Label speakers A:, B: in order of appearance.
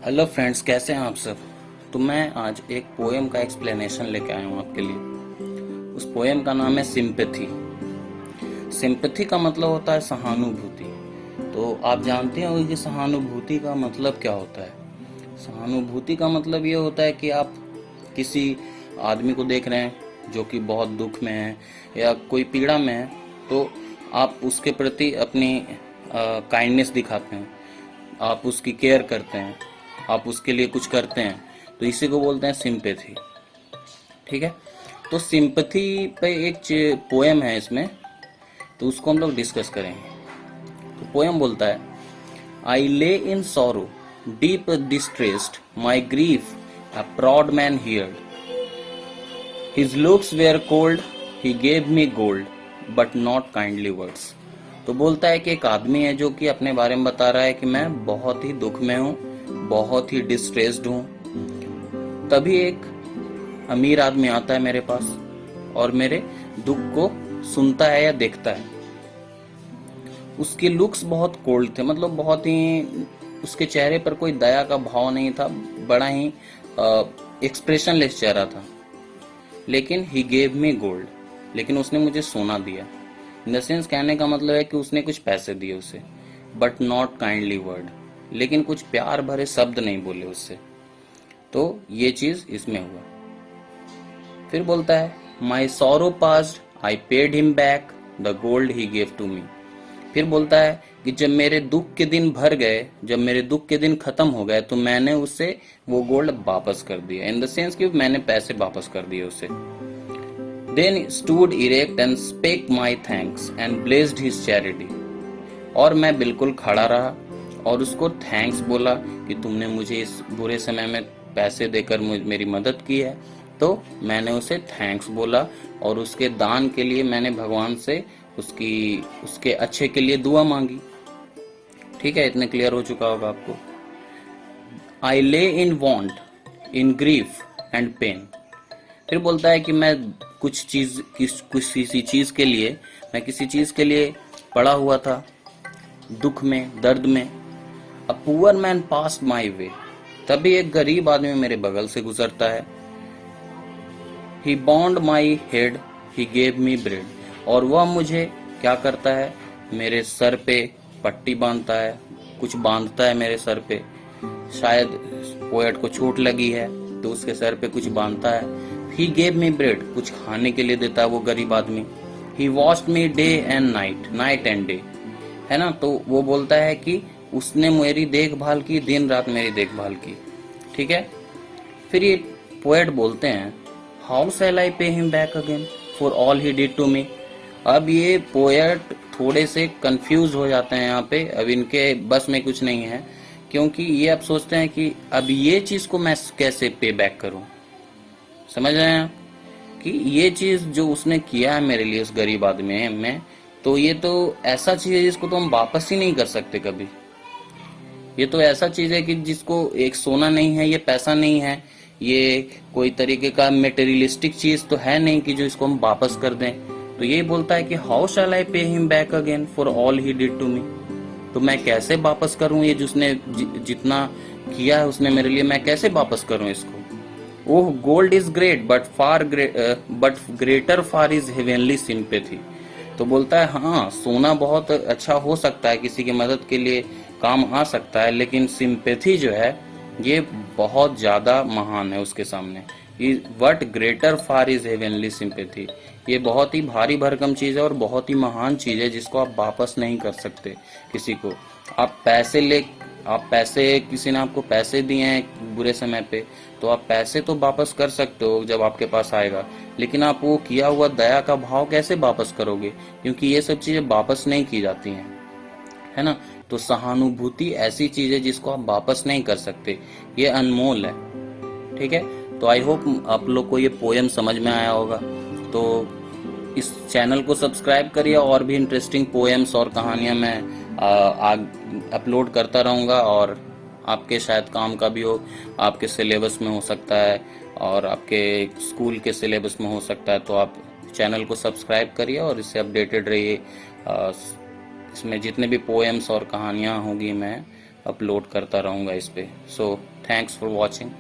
A: Hello friends, कैसे हैं आप सब। तो मैं आज एक पोएम का एक्सप्लेनेशन लेके आया हूँ आपके लिए। उस पोएम का नाम है सिंपैथी। सिंपैथी का मतलब होता है सहानुभूति। तो आप जानते होंगे कि सहानुभूति का मतलब क्या होता है। सहानुभूति का मतलब ये होता है कि आप किसी आदमी को देख रहे हैं जो कि बहुत दुख में है या कोई पीड़ा में है, तो आप उसके प्रति अपनी काइंडनेस दिखाते हैं, आप उसकी केयर करते हैं, आप उसके लिए कुछ करते हैं। तो इसी को बोलते हैं सिंपैथी। ठीक है। तो सिंपैथी पे एक पोएम है इसमें, तो उसको हम लोग डिस्कस करेंगे। तो पोएम बोलता है, I lay in sorrow deep distressed my grief a proud man heard his looks were cold he gave me gold but not kindly words. तो बोलता है कि एक आदमी है जो कि अपने बारे में बता रहा है कि मैं बहुत ही दुख में हूँ, बहुत ही डिस्ट्रेस्ड हूँ। तभी एक अमीर आदमी आता है मेरे पास और मेरे दुख को सुनता है या देखता है। उसके लुक्स बहुत कोल्ड थे, मतलब बहुत ही, उसके चेहरे पर कोई दया का भाव नहीं था, बड़ा ही एक्सप्रेशनलेस चेहरा था। लेकिन ही गेव मी गोल्ड, लेकिन उसने मुझे सोना दिया। इन द सेंस, कहने का मतलब है कि उसने कुछ पैसे दिए उसे, बट नॉट काइंडली वर्ड, लेकिन कुछ प्यार भरे शब्द नहीं बोले उससे। तो ये चीज इसमें हुआ। फिर बोलता है, my sorrow passed I paid him back the gold he gave to me. फिर बोलता है कि जब मेरे दुख के दिन भर गए, जब मेरे दुख के दिन खत्म हो गए, तो मैंने उससे वो गोल्ड वापस कर दिया। इन द सेंस कि मैंने पैसे वापस कर दिए उसे। Then stood erect and spake my thanks and blessed his charity. और मैं बिल्कुल खड़ा रहा और उसको थैंक्स बोला कि तुमने मुझे इस बुरे समय में पैसे देकर मेरी मदद की है। तो मैंने उसे थैंक्स बोला और उसके दान के लिए मैंने भगवान से उसके अच्छे के लिए दुआ मांगी। ठीक है, इतने क्लियर हो चुका होगा आपको। I lay in want in grief and pain. फिर बोलता है कि मैं किसी चीज के लिए, मैं किसी चीज के लिए पड़ा हुआ था, दुख में, दर्द में। A poor man passed my way. तभी एक गरीब आदमी मेरे बगल से गुजरता है। He bound my head he gave me bread. और वह मुझे क्या करता है, मेरे सर पे पट्टी बांधता है, कुछ बांधता है मेरे सर पे। शायद पोएट को चोट लगी है तो उसके सर पे कुछ बांधता है। ही गेव मी ब्रेड, कुछ खाने के लिए देता है वो गरीब आदमी। He watched me day and night, night and day, है ना। तो वो बोलता है कि उसने मेरी देखभाल की, दिन रात मेरी देखभाल की। ठीक है। फिर ये पोएट बोलते हैं, how shall I pay him back again for all he did to me. अब ये पोएट थोड़े से कंफ्यूज हो जाते हैं यहाँ पे, अब इनके बस में कुछ नहीं है, क्योंकि ये अब सोचते हैं कि अब ये चीज को मैं कैसे पे बैक करूं। समझ रहे हैं कि ये चीज जो उसने किया है मेरे लिए, उस गरीब आदमी में, तो ये तो ऐसा चीज है जिसको तो हम वापस ही नहीं कर सकते कभी। ये तो ऐसा चीज है कि जिसको, एक सोना नहीं है, ये पैसा नहीं है, ये कोई तरीके का मेटेरियलिस्टिक चीज तो है नहीं कि जो इसको हम वापस कर दें। तो ये बोलता है कि how shall I pay him back again for all he did to me. तो मैं कैसे वापस करूं ये जिसने जितना किया है उसने मेरे लिए, मैं कैसे वापस करूं इसको। Oh gold is great but greater far is heavenly sympathy. तो बोलता है, हाँ सोना बहुत अच्छा हो सकता है, किसी की मदद के लिए काम आ सकता है, लेकिन सिंपैथी जो है ये बहुत ज्यादा महान है उसके सामने। What greater far is heavenly sympathy. ये बहुत ही भारी भरकम चीज है और बहुत ही महान चीज है जिसको आप वापस नहीं कर सकते किसी को। आप पैसे किसी ने आपको पैसे दिए हैं बुरे समय पे, तो आप पैसे तो वापस कर सकते हो जब आपके पास आएगा, लेकिन आप वो किया हुआ दया का भाव कैसे वापस करोगे, क्योंकि ये सब चीजें वापस नहीं की जाती हैं, है ना। तो सहानुभूति ऐसी चीज है जिसको आप वापस नहीं कर सकते, ये अनमोल है। ठीक है। तो आई होप आप लोग को ये पोयम समझ में आया होगा। तो इस चैनल को सब्सक्राइब करिए, और भी इंटरेस्टिंग पोएम्स और कहानियां मैं अपलोड करता रहूंगा, और आपके शायद काम का भी हो, आपके सिलेबस में हो सकता है और आपके स्कूल के सिलेबस में हो सकता है। तो आप चैनल को सब्सक्राइब करिए और इससे अपडेटेड रहिए। इसमें जितने भी पोएम्स और कहानियां होंगी मैं अपलोड करता रहूँगा इस पे। So thanks for watching.